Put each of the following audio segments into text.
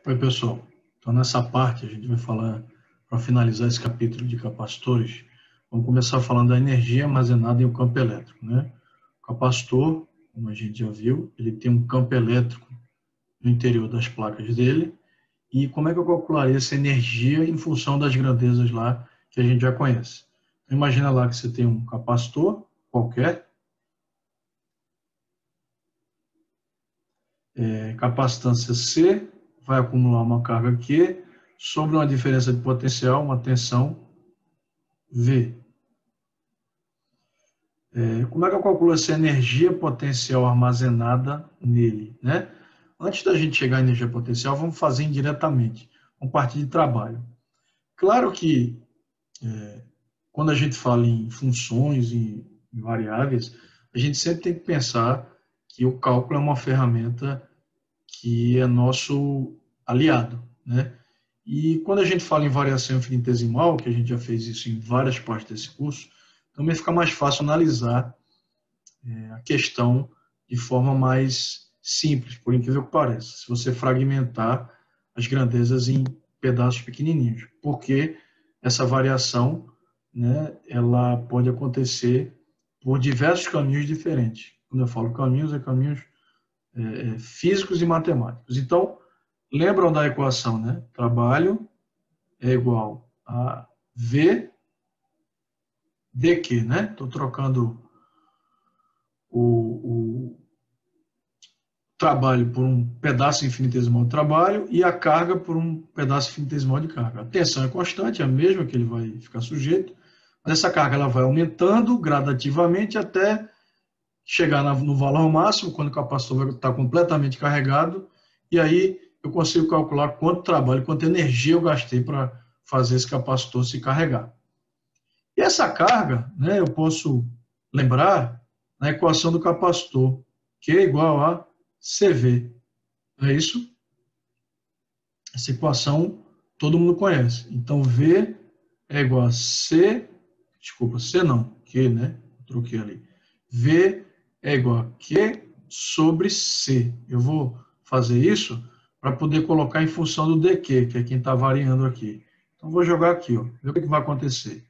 Oi, pessoal. Então, nessa parte, a gente vai falar, para finalizar esse capítulo de capacitores, vamos começar falando da energia armazenada em um campo elétrico, né? O capacitor, como a gente já viu, ele tem um campo elétrico no interior das placas dele. E como é que eu calcularia essa energia em função das grandezas lá que a gente já conhece? Então, imagina lá que você tem um capacitor qualquer, capacitância C, vai acumular uma carga Q sobre uma diferença de potencial, uma tensão V. Como é que eu calculo essa energia potencial armazenada nele, né? Antes da gente chegar à energia potencial, vamos fazer indiretamente, vamos partir de trabalho. Claro que quando a gente fala em funções e em variáveis, a gente sempre tem que pensar que o cálculo é uma ferramenta que é nosso aliado, né? E quando a gente fala em variação infinitesimal, que a gente já fez isso em várias partes desse curso, também fica mais fácil analisar a questão de forma mais simples, por incrível que pareça, se você fragmentar as grandezas em pedaços pequenininhos, porque essa variação, né, ela pode acontecer por diversos caminhos diferentes. Quando eu falo caminhos, é caminhos físicos e matemáticos. Então, lembram da equação, né? Trabalho é igual a V dQ, né? Estou trocando o trabalho por um pedaço infinitesimal de trabalho e a carga por um pedaço infinitesimal de carga. A tensão é constante, é a mesma que ele vai ficar sujeito, mas essa carga ela vai aumentando gradativamente até chegar no valor máximo, quando o capacitor vai estar completamente carregado, e aí eu consigo calcular quanto trabalho, quanta energia eu gastei para fazer esse capacitor se carregar. E essa carga, né, eu posso lembrar na equação do capacitor, que é igual a CV. Não é isso? Essa equação todo mundo conhece. Então, V é igual a C, desculpa, C não, Q, né? Troquei ali. V é igual a Q sobre C. Eu vou fazer isso para poder colocar em função do dQ, que é quem está variando aqui. Então, vou jogar aqui, ó. Ver o que vai acontecer.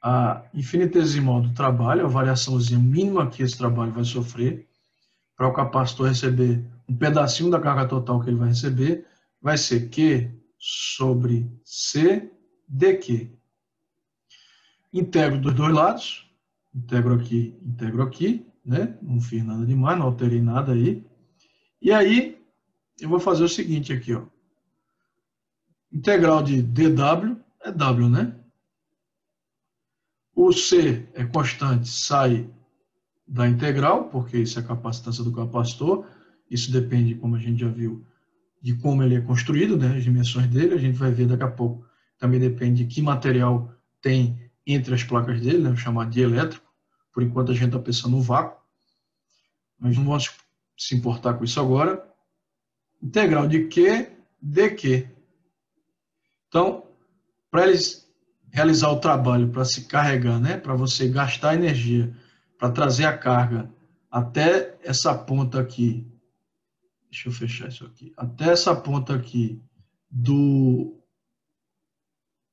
A infinitesimal do trabalho, a variaçãozinha mínima que esse trabalho vai sofrer, para o capacitor receber um pedacinho da carga total que ele vai receber, vai ser Q sobre C dQ. Integro dos dois lados, integro aqui, né? Não fiz nada demais, não alterei nada aí. E aí, eu vou fazer o seguinte aqui, ó. Integral de dW é W, né? O C é constante, sai da integral, porque isso é a capacitância do capacitor. Isso depende, como a gente já viu, de como ele é construído, né, as dimensões dele. A gente vai ver daqui a pouco. Também depende de que material tem entre as placas dele, né, chamado de elétrico. Por enquanto a gente está pensando no vácuo, mas não vamos se importar com isso agora. Integral de Q dQ. Então, para eles realizar o trabalho, para se carregar, né, para você gastar energia, para trazer a carga até essa ponta aqui, deixa eu fechar isso aqui, até essa ponta aqui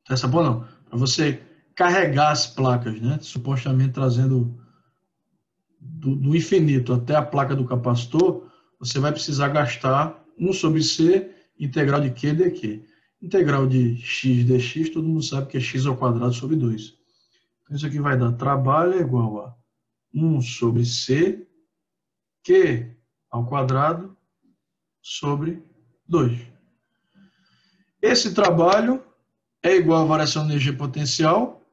essa ponta não, para você carregar as placas, né, supostamente trazendo do infinito até a placa do capacitor, você vai precisar gastar 1 sobre C integral de Q dQ. Integral de x dx, todo mundo sabe que é x ao quadrado sobre 2. Então, isso aqui vai dar trabalho é igual a 1 sobre C, Q ao quadrado sobre 2. Esse trabalho é igual à variação de energia potencial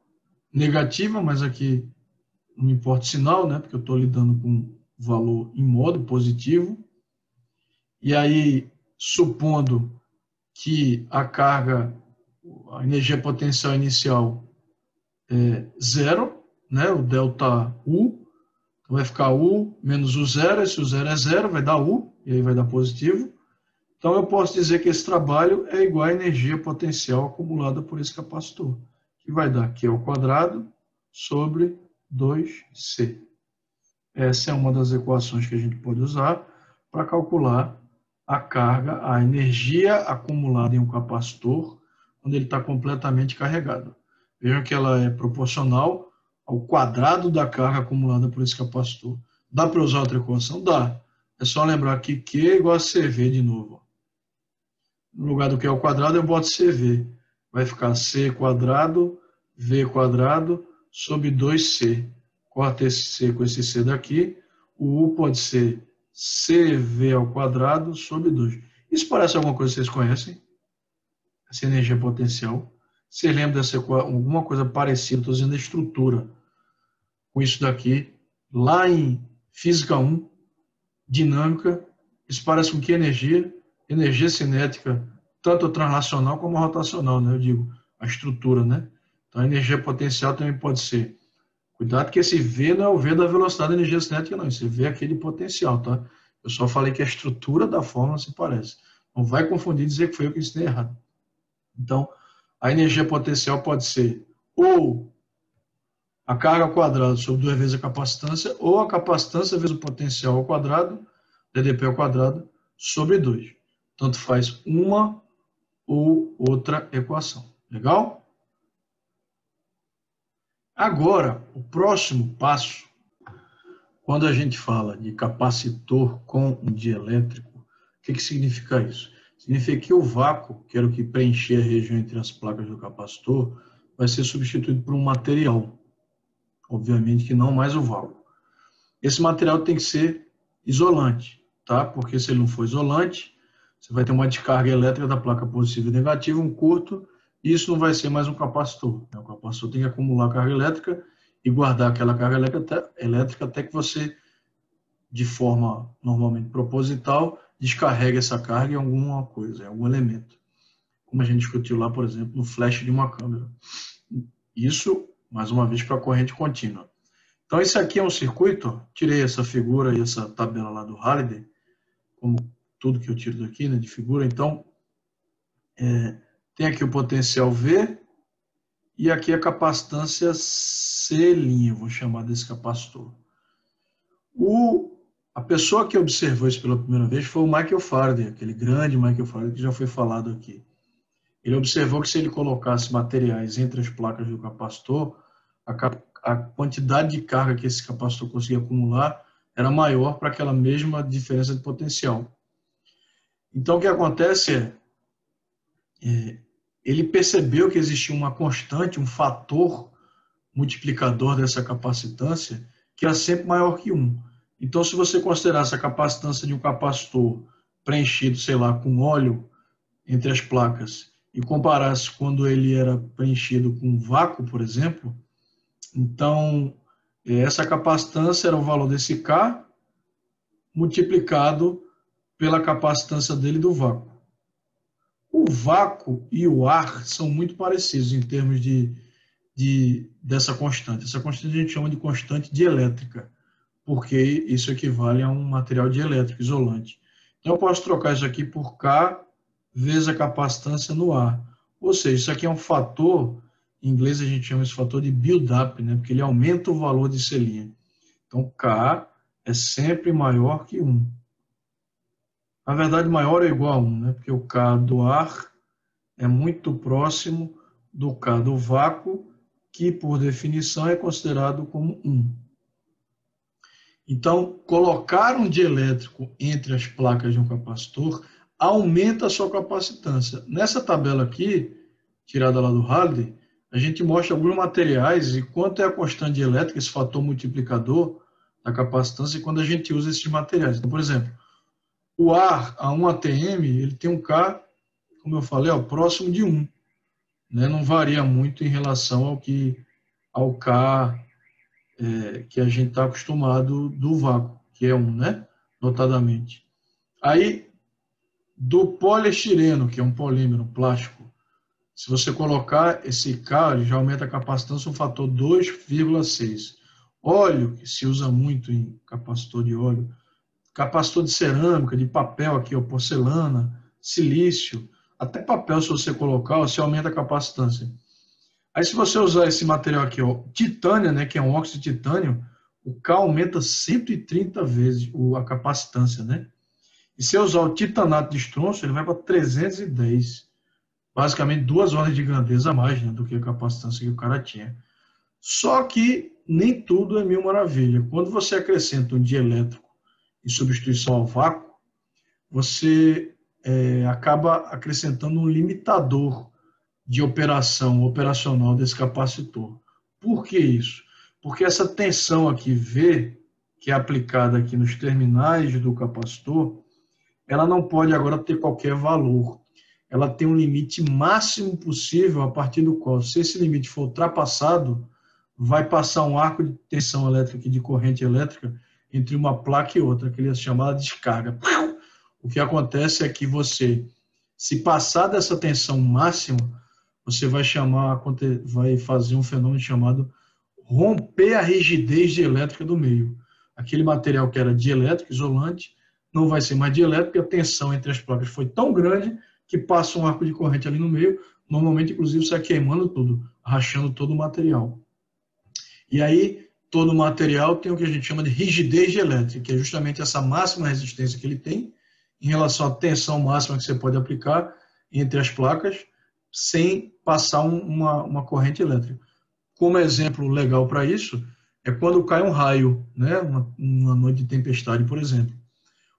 negativa, mas aqui não importa o sinal, né? Porque eu estou lidando com valor em modo positivo. E aí, supondo que a carga, a energia potencial inicial é zero, né? O delta U, então vai ficar U menos o zero, esse o zero é zero, vai dar U, e aí vai dar positivo. Então eu posso dizer que esse trabalho é igual à energia potencial acumulada por esse capacitor, que vai dar Q ao quadrado sobre 2C. Essa é uma das equações que a gente pode usar para calcular a carga, a energia acumulada em um capacitor quando ele está completamente carregado. Vejam que ela é proporcional ao quadrado da carga acumulada por esse capacitor. Dá para usar outra equação? Dá. É só lembrar que Q é igual a CV de novo. No lugar do Q ao quadrado, eu boto CV. Vai ficar C quadrado, V quadrado, sobre 2C. Corta esse C com esse C daqui. O U pode ser CV ao quadrado sobre 2. Isso parece alguma coisa que vocês conhecem? Essa energia potencial. Você lembra dessa alguma coisa parecida? Estou dizendo a estrutura. Com isso daqui, lá em Física 1, dinâmica, isso parece com que energia? Energia cinética, tanto translacional como rotacional, né? Eu digo, a estrutura, né? Então, a energia potencial também pode ser. Cuidado que esse V não é o V da velocidade da energia cinética, não. Esse V é aquele potencial, tá? Eu só falei que a estrutura da fórmula se parece. Não vai confundir e dizer que foi eu que ensinei errado. Então, a energia potencial pode ser ou a carga ao quadrado sobre 2 vezes a capacitância, ou a capacitância vezes o potencial ao quadrado, DDP ao quadrado, sobre 2. Tanto faz uma ou outra equação. Legal? Agora, o próximo passo, quando a gente fala de capacitor com um dielétrico, o que significa isso? Significa que o vácuo, que era o que preenchia a região entre as placas do capacitor, vai ser substituído por um material. Obviamente que não mais o vácuo. Esse material tem que ser isolante, tá? Porque se ele não for isolante, você vai ter uma descarga elétrica da placa positiva e negativa, um curto, e isso não vai ser mais um capacitor. O capacitor tem que acumular carga elétrica e guardar aquela carga elétrica até que você, de forma normalmente proposital, descarregue essa carga em alguma coisa, em algum elemento. Como a gente discutiu lá, por exemplo, no flash de uma câmera. Isso, mais uma vez, para a corrente contínua. Então, esse aqui é um circuito, tirei essa figura e essa tabela lá do Halliday, como tudo que eu tiro daqui, né, de figura. Então, tem aqui o potencial V e aqui a capacitância C', vou chamar desse capacitor. A pessoa que observou isso pela primeira vez foi o Michael Faraday, aquele grande Michael Faraday que já foi falado aqui. Ele observou que se ele colocasse materiais entre as placas do capacitor, a quantidade de carga que esse capacitor conseguia acumular era maior para aquela mesma diferença de potencial. Então, o que acontece ele percebeu que existia uma constante, um fator multiplicador dessa capacitância, que era sempre maior que 1. Então, se você considerasse a capacitância de um capacitor preenchido, sei lá, com óleo entre as placas, e comparasse quando ele era preenchido com vácuo, por exemplo, então, essa capacitância era o valor desse K multiplicado pela capacitância dele do vácuo. O vácuo e o ar são muito parecidos em termos dessa constante. Essa constante a gente chama de constante dielétrica, porque isso equivale a um material dielétrico, isolante. Então, eu posso trocar isso aqui por K vezes a capacitância no ar. Ou seja, isso aqui é um fator, em inglês a gente chama esse fator de build-up, né? Porque ele aumenta o valor de C'. Então, K é sempre maior que 1. Na verdade, maior ou igual a 1, né? Porque o K do ar é muito próximo do K do vácuo, que, por definição, é considerado como 1. Então, colocar um dielétrico entre as placas de um capacitor aumenta a sua capacitância. Nessa tabela aqui, tirada lá do Halliday, a gente mostra alguns materiais e quanto é a constante dielétrica, esse fator multiplicador da capacitância, quando a gente usa esses materiais. Então, por exemplo, o ar a 1 atm, ele tem um K, como eu falei, próximo de 1. Né? Não varia muito em relação ao K que a gente está acostumado do vácuo, que é 1, né? Notadamente. Aí, do poliestireno, que é um polímero, um plástico, se você colocar esse K, ele já aumenta a capacitância um fator 2,6. Óleo, que se usa muito em capacitor de óleo, capacitor de cerâmica, de papel aqui, porcelana, silício, até papel, se você colocar, você aumenta a capacitância. Aí, se você usar esse material aqui, titânio, né, que é um óxido de titânio, o K aumenta 130 vezes a capacitância, né? E se eu usar o titanato de estronço, ele vai para 310. Basicamente 2 ordens de grandeza a mais, né, do que a capacitância que o cara tinha. Só que nem tudo é mil maravilha. Quando você acrescenta um dielétrico em substituição ao vácuo, você acaba acrescentando um limitador de operacional desse capacitor. Por que isso? Porque essa tensão aqui V, que é aplicada aqui nos terminais do capacitor, ela não pode agora ter qualquer valor. Ela tem um limite máximo possível a partir do qual, se esse limite for ultrapassado, vai passar um arco de tensão elétrica e de corrente elétrica entre uma placa e outra, que é chamada descarga. O que acontece é que você, se passar dessa tensão máxima, você vai fazer um fenômeno chamado romper a rigidez dielétrica do meio. Aquele material que era dielétrico, isolante, não vai ser mais dielétrico, porque a tensão entre as placas foi tão grande que passa um arco de corrente ali no meio, normalmente, inclusive, sai queimando tudo, rachando todo o material. E aí, todo o material tem o que a gente chama de rigidez dielétrica, que é justamente essa máxima resistência que ele tem em relação à tensão máxima que você pode aplicar entre as placas, sem passar uma corrente elétrica. Como exemplo legal para isso, é quando cai um raio, né? Uma noite de tempestade, por exemplo.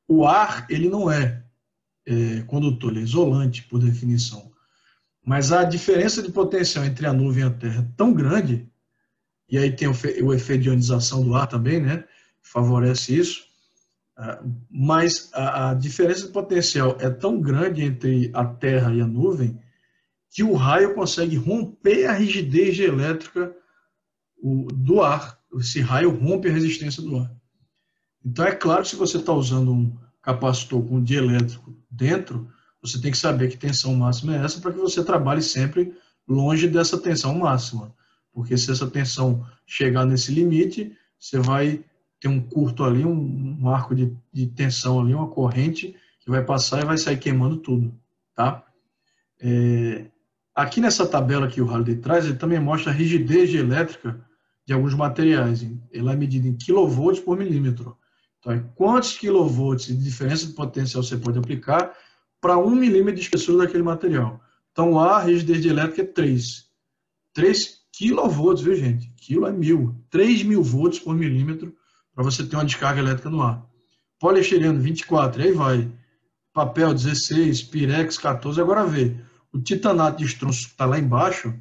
O ar, ele não é condutor, ele é isolante, por definição. Mas a diferença de potencial entre a nuvem e a Terra é tão grande, e aí tem o efeito de ionização do ar também, né? Favorece isso. Mas a diferença de potencial é tão grande entre a Terra e a nuvem que o raio consegue romper a rigidez elétrica do ar. Esse raio rompe a resistência do ar. Então, é claro que se você está usando um capacitor com dielétrico dentro, você tem que saber que tensão máxima é essa para que você trabalhe sempre longe dessa tensão máxima. Porque se essa tensão chegar nesse limite, você vai ter um curto ali, um arco de tensão ali, uma corrente que vai passar e vai sair queimando tudo. Tá? Aqui nessa tabela que o Halliday traz, ele também mostra a rigidez elétrica de alguns materiais. Ela é medida em kV por milímetro. Então, quantos quilovolts de diferença de potencial você pode aplicar para 1 milímetro de espessura daquele material? Então, a rigidez elétrica é 3. 3 quilovolts, viu, gente? Quilo é 1000. 3.000 volts por milímetro para você ter uma descarga elétrica no ar. Poliestireno, 24. Aí vai. Papel, 16. Pirex, 14. Agora vê. O titanato de estronço que está lá embaixo,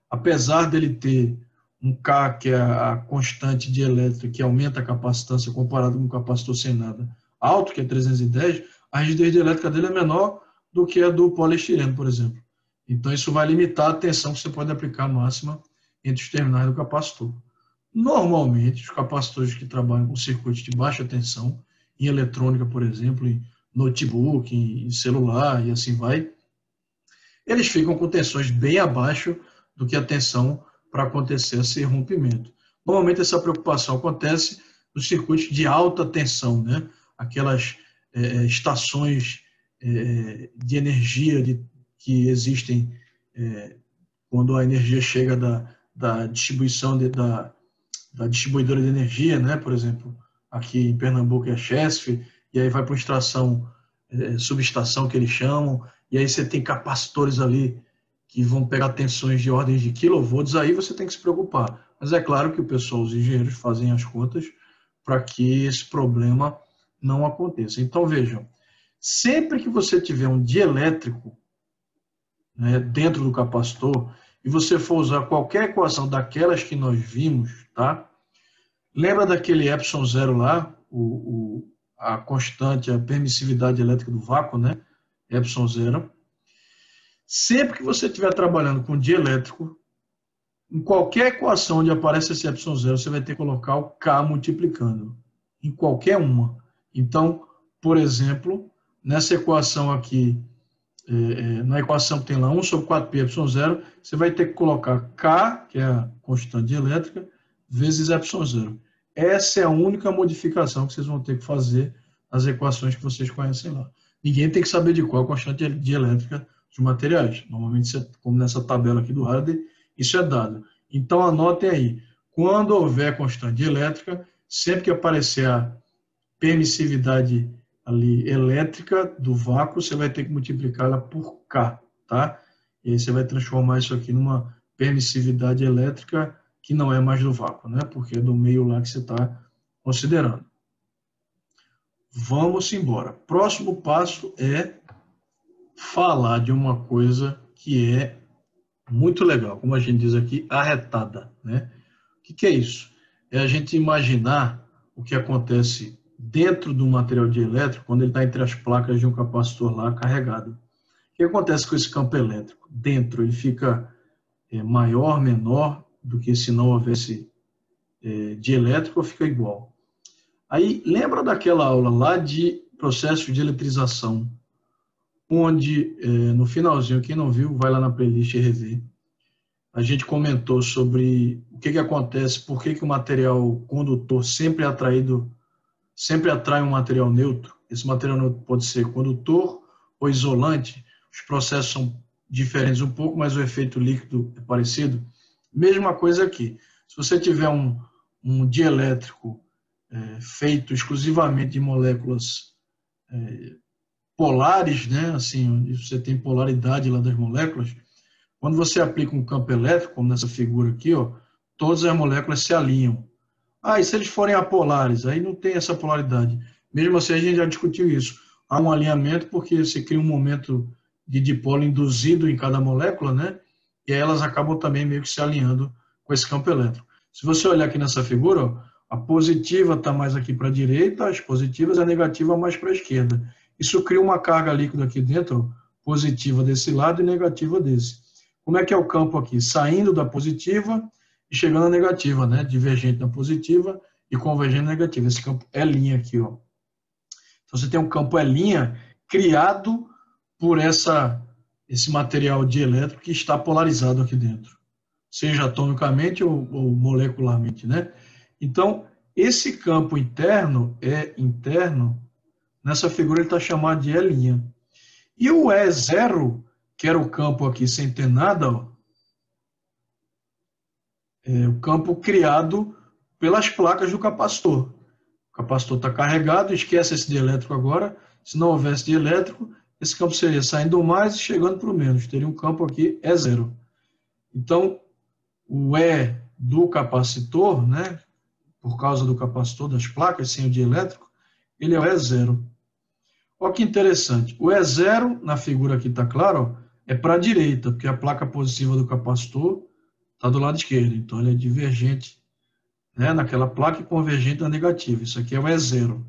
apesar dele ter um K, que é a constante de elétrica, que aumenta a capacitância comparado com um capacitor sem nada alto, que é 310, a rigidez elétrica dele é menor do que a do poliestireno, por exemplo. Então, isso vai limitar a tensão que você pode aplicar máxima entre os terminais do capacitor. Normalmente, os capacitores que trabalham com circuitos de baixa tensão, em eletrônica, por exemplo, em notebook, em celular e assim vai, eles ficam com tensões bem abaixo do que a tensão para acontecer esse rompimento. Normalmente essa preocupação acontece nos circuitos de alta tensão, né? Aquelas estações de energia que existem quando a energia chega da distribuição da distribuidora de energia, né? Por exemplo, aqui em Pernambuco é a Chesf, e aí vai para uma extração, subestação que eles chamam, e aí você tem capacitores ali que vão pegar tensões de ordens de quilovolts, aí você tem que se preocupar. Mas é claro que o pessoal, os engenheiros, fazem as contas para que esse problema não aconteça. Então, vejam, sempre que você tiver um dielétrico, né, dentro do capacitor, e você for usar qualquer equação daquelas que nós vimos, tá? Lembra daquele Epsilon zero lá, a constante, a permissividade elétrica do vácuo, né? Epsilon zero. Sempre que você estiver trabalhando com dielétrico, em qualquer equação onde aparece esse epsilon zero, você vai ter que colocar o K multiplicando. Em qualquer uma. Então, por exemplo, nessa equação aqui, na equação que tem lá 1 sobre 4π epsilon zero, você vai ter que colocar K, que é a constante elétrica, vezes epsilon zero. Essa é a única modificação que vocês vão ter que fazer nas equações que vocês conhecem lá. Ninguém tem que saber de qual a constante dielétrica de materiais. Normalmente, como nessa tabela aqui do Halliday, isso é dado. Então, anotem aí. Quando houver constante elétrica, sempre que aparecer a permissividade ali elétrica do vácuo, você vai ter que multiplicá-la por K, tá? E aí você vai transformar isso aqui numa permissividade elétrica que não é mais do vácuo, né? Porque é do meio lá que você está considerando. Vamos embora. Próximo passo é falar de uma coisa que é muito legal, como a gente diz aqui, arretada, né? O que é isso? É a gente imaginar o que acontece dentro do material dielétrico quando ele está entre as placas de um capacitor lá carregado. O que acontece com esse campo elétrico? Dentro ele fica maior, menor do que se não houvesse dielétrico, ou fica igual? Aí, lembra daquela aula lá de processo de eletrização, onde, no finalzinho, quem não viu, vai lá na playlist e rever. A gente comentou sobre o que acontece, por que o material condutor sempre atrai um material neutro. Esse material neutro pode ser condutor ou isolante. Os processos são diferentes um pouco, mas o efeito líquido é parecido. Mesma coisa aqui. Se você tiver um dielétrico feito exclusivamente de moléculas polares, né, assim, onde você tem polaridade lá das moléculas, quando você aplica um campo elétrico, como nessa figura aqui, ó, todas as moléculas se alinham. E se eles forem apolares? Aí não tem essa polaridade. Mesmo assim, a gente já discutiu isso. Há um alinhamento porque você cria um momento de dipolo induzido em cada molécula, né? E aí elas acabam também meio que se alinhando com esse campo elétrico. Se você olhar aqui nessa figura, ó, a positiva está mais aqui para a direita, as positivas, a negativa mais para a esquerda. Isso cria uma carga líquida aqui dentro, ó, positiva desse lado e negativa desse. Como é que é o campo aqui? Saindo da positiva e chegando à negativa, né? Divergente na positiva e convergente na negativa. Esse campo é' aqui, ó. Então você tem um campo é' criado por esse material dielétrico que está polarizado aqui dentro, seja atomicamente ou molecularmente, né? Então, esse campo interno, nessa figura ele está chamado de E'. E o E0, que era o campo aqui sem ter nada, ó, é o campo criado pelas placas do capacitor. O capacitor está carregado, esquece esse dielétrico agora. Se não houvesse dielétrico, esse campo seria saindo do mais e chegando para o menos. Teria um campo aqui E0. Então, o E do capacitor, né, por causa do capacitor das placas, sem o dielétrico, ele é o E0. Olha que interessante. O E0, na figura aqui está claro, ó, é para a direita, porque a placa positiva do capacitor está do lado esquerdo. Então, ele é divergente, né, naquela placa e convergente na negativa. Isso aqui é o E0.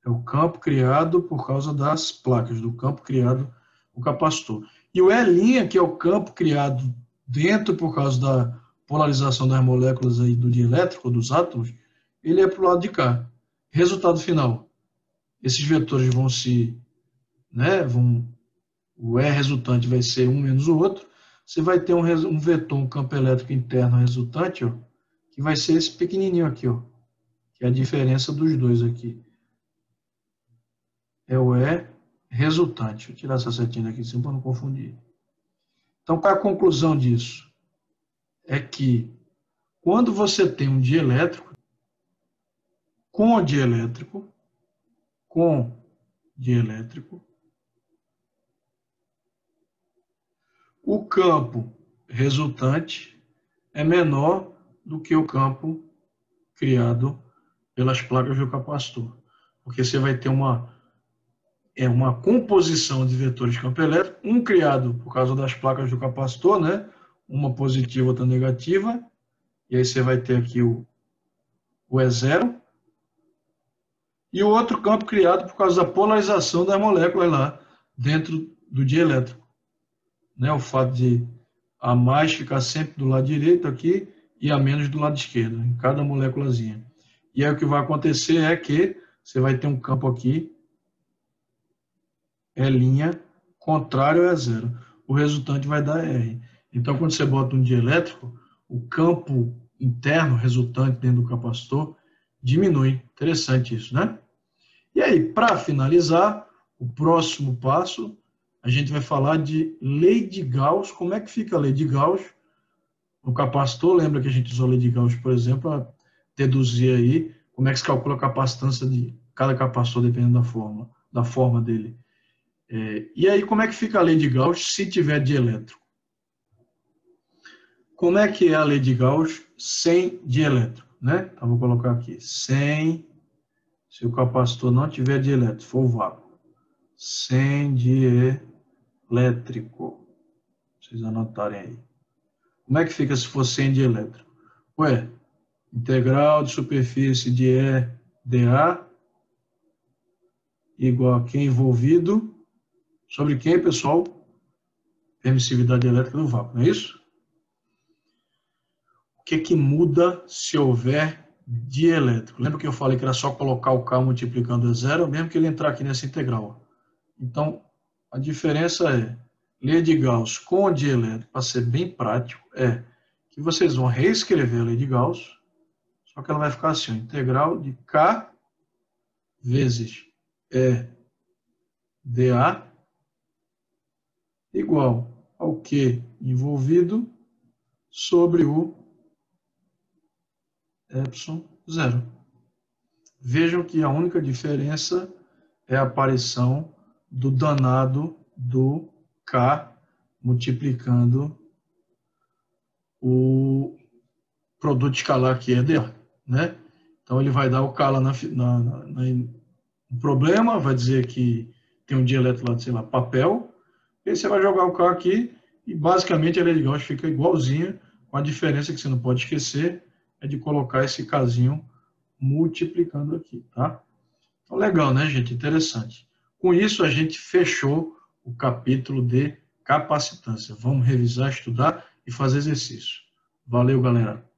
É o campo criado por causa das placas, do campo criado no capacitor. E o E', que é o campo criado dentro por causa da polarização das moléculas aí do dielétrico, dos átomos, ele é para o lado de cá. Resultado final. Esses vetores vão se... né, o E resultante vai ser um menos o outro. Você vai ter um vetor, um campo elétrico interno resultante, ó, que vai ser esse pequenininho aqui, ó, que é a diferença dos dois aqui. É o E resultante. Deixa eu tirar essa setinha daqui, assim, para não confundir. Então, qual é a conclusão disso? É que quando você tem um dielétrico, com dielétrico, o campo resultante é menor do que o campo criado pelas placas do capacitor. Porque você vai ter uma composição de vetores de campo elétrico, um criado por causa das placas do capacitor, né? Uma positiva, outra negativa, e aí você vai ter aqui o E0, e o outro campo criado por causa da polarização das moléculas lá dentro do dielétrico, né? O fato de a mais ficar sempre do lado direito aqui e a menos do lado esquerdo, em cada moléculazinha. E aí o que vai acontecer é que você vai ter um campo aqui, E' contrário a E0. O resultante vai dar R. Então, quando você bota um dielétrico, o campo interno resultante dentro do capacitor diminui. Interessante isso, né? E aí, para finalizar, o próximo passo, a gente vai falar de lei de Gauss. Como é que fica a lei de Gauss no capacitor? Lembra que a gente usou a lei de Gauss, por exemplo, para deduzir aí como é que se calcula a capacitância cada capacitor dependendo da forma dele. E aí, como é que fica a lei de Gauss se tiver dielétrico? Como é que é a lei de Gauss sem dielétrico? Né? Então, vou colocar aqui, se o capacitor não tiver dielétrico, for o vácuo, sem dielétrico. Vocês anotarem aí. Como é que fica se for sem dielétrico? Ué, integral de superfície de E dA igual a quem envolvido sobre quem, pessoal? Permissividade elétrica do vácuo, não é isso? O que muda se houver dielétrico? Lembra que eu falei que era só colocar o K multiplicando a zero, mesmo que ele entrar aqui nessa integral. Então, a diferença é, lei de Gauss com dielétrico, para ser bem prático, é que vocês vão reescrever a lei de Gauss, só que ela vai ficar assim, integral de K vezes E dA igual ao Q envolvido sobre o epsilon zero. Vejam que a única diferença é a aparição do danado do K multiplicando o produto escalar que é dA, né? Então ele vai dar o K lá no problema, vai dizer que tem um dielétrico lá de, sei lá, papel, e aí você vai jogar o K aqui e basicamente a lei de Gauss fica igualzinha, com a diferença que você não pode esquecer é de colocar esse Kzinho multiplicando aqui, tá? Então, legal, né, gente? Interessante. Com isso, a gente fechou o capítulo de capacitância. Vamos revisar, estudar e fazer exercício. Valeu, galera!